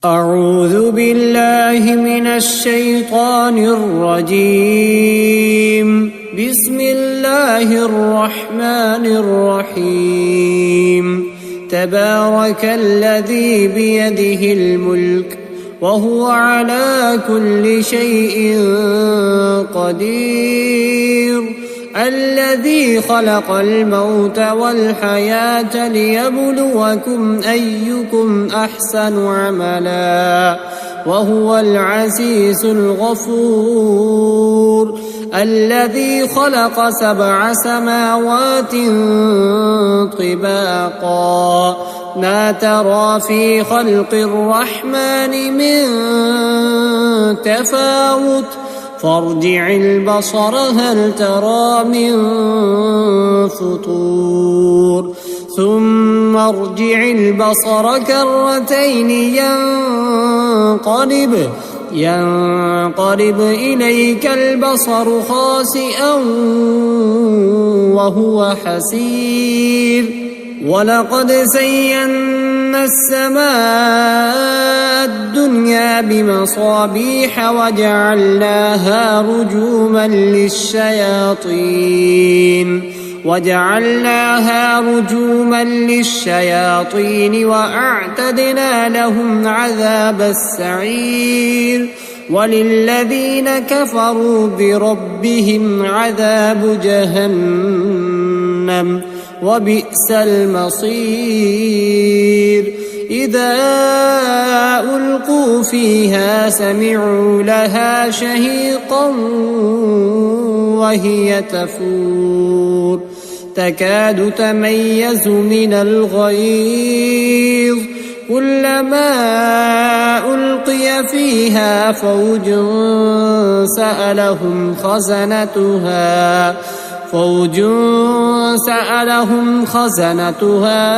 أعوذ بالله من الشيطان الرجيم. بسم الله الرحمن الرحيم. تبارك الذي بيده الملك وهو على كل شيء قدير. الذي خلق الموت والحياة ليبلوكم أيكم أحسن عملا وهو العزيز الغفور. الذي خلق 7 سماوات طباقا ما ترى في خلق الرحمن من تفاوت فارجع البصر هل ترى من فطور ثم ارجع البصر كرتين ينقلب إليك البصر خاسئا وهو حسير. ولقد زينا السماء الدنيا بمصابيح وجعلناها رجوما للشياطين وأعتدنا لهم عذاب السعير. وللذين كفروا بربهم عذاب جهنم وبئس المصير. إذا ألقوا فيها سمعوا لها شهيقا وهي تفور تكاد تميز من الغيظ كلما ألقي فيها فوج سألهم خزنتها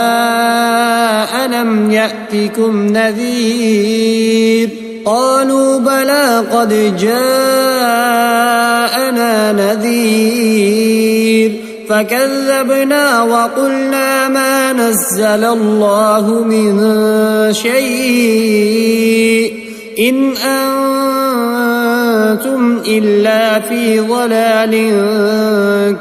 ألم يأتكم نذير قالوا بلى قد جاءنا نذير فكذبنا وقلنا ما نزل الله من شيء إن أنتم إلا في ضلال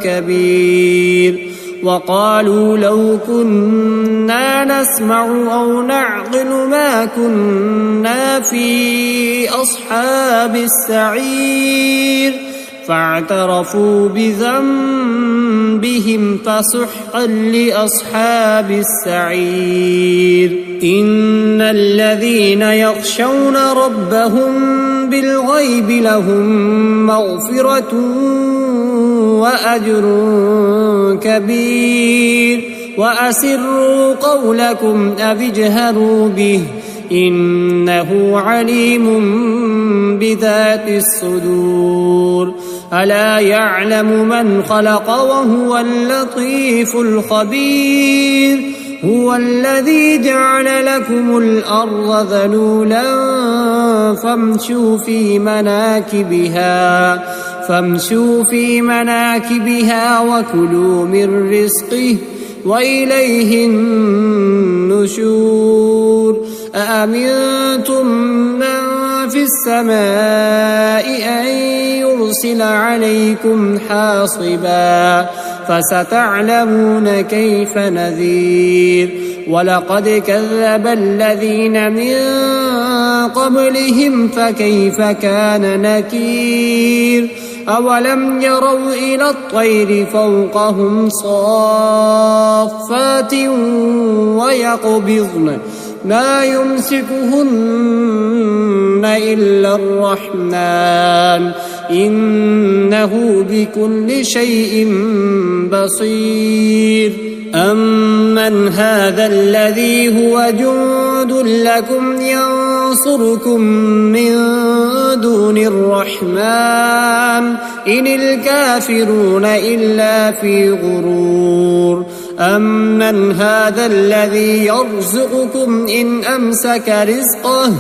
كبير. وقالوا لو كنا نسمع أو نعقل ما كنا في أصحاب السعير فاعترفوا بذنبهم فسحقا لأصحاب السعير. إن الذين يخشون ربهم بالغيب لهم مغفرة وأجر كبير. وأسروا قولكم أو اجهروا به إنه عليم بذات الصدور. ألا يعلم من خلق وهو اللطيف الخبير. هو الذي جعل لكم الأرض ذلولا فامشوا في مناكبها وكلوا من رزقه وإليه النشور. أأمنتم من في السماء أن يرسل عليكم حاصبا فستعلمون كيف نذير. ولقد كذب الذين من قبلهم فكيف كان نكير. أولم يروا إلى الطير فوقهم صافات ويقبضن ما يمسكهن إلا الرحمن إنه بكل شيء بصير. أمن هذا الذي هو جند لكم ينصركم من دون الرحمن إن الكافرون إلا في غرور. أمن هذا الذي يرزقكم إن أمسك رزقه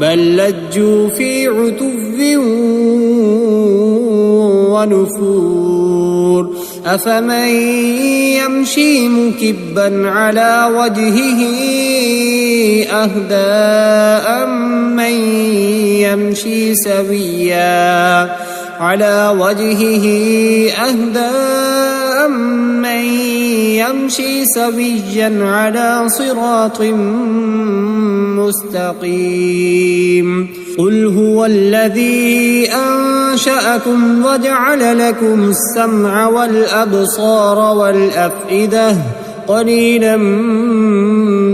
بل لجوا في عتو ونفور. أفمن يمشي مكبا على وجهه أهدى أمن يمشي سويا على صراط مستقيم قل هو الذي أنشأكم وجعل لكم السمع والأبصار والأفئدة قليلا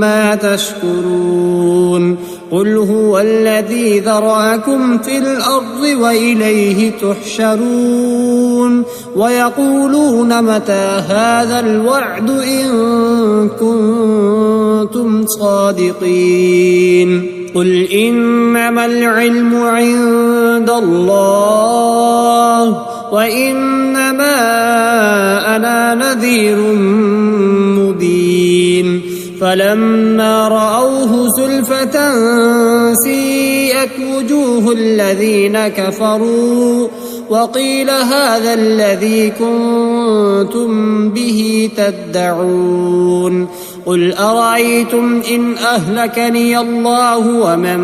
ما تشكرون قل هو الذي ذرأكم في الأرض وإليه تحشرون ويقولون متى هذا الوعد إن كنتم صادقين قل إنما العلم عند الله وإنما أنا نذير مبين فلما رأوه زلفة سيئت وجوه الذين كفروا وقيل هذا الذي كنتم به تدعون قل أرأيتم إن أهلكني الله ومن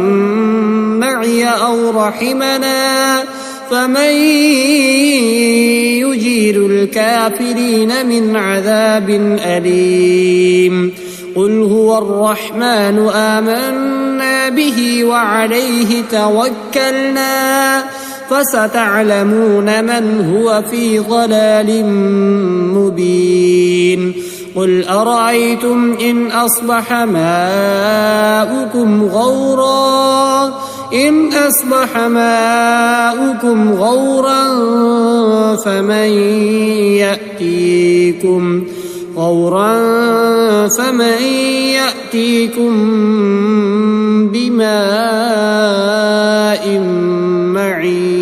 معي أو رحمنا فمن يجير الكافرين من عذاب أليم قل هو الرحمن آمنا به وعليه توكلنا فستعلمون من هو في ضلال مبين قل أرأيتم إن أصبح ماؤكم غورا فمن يأتيكم بماء معين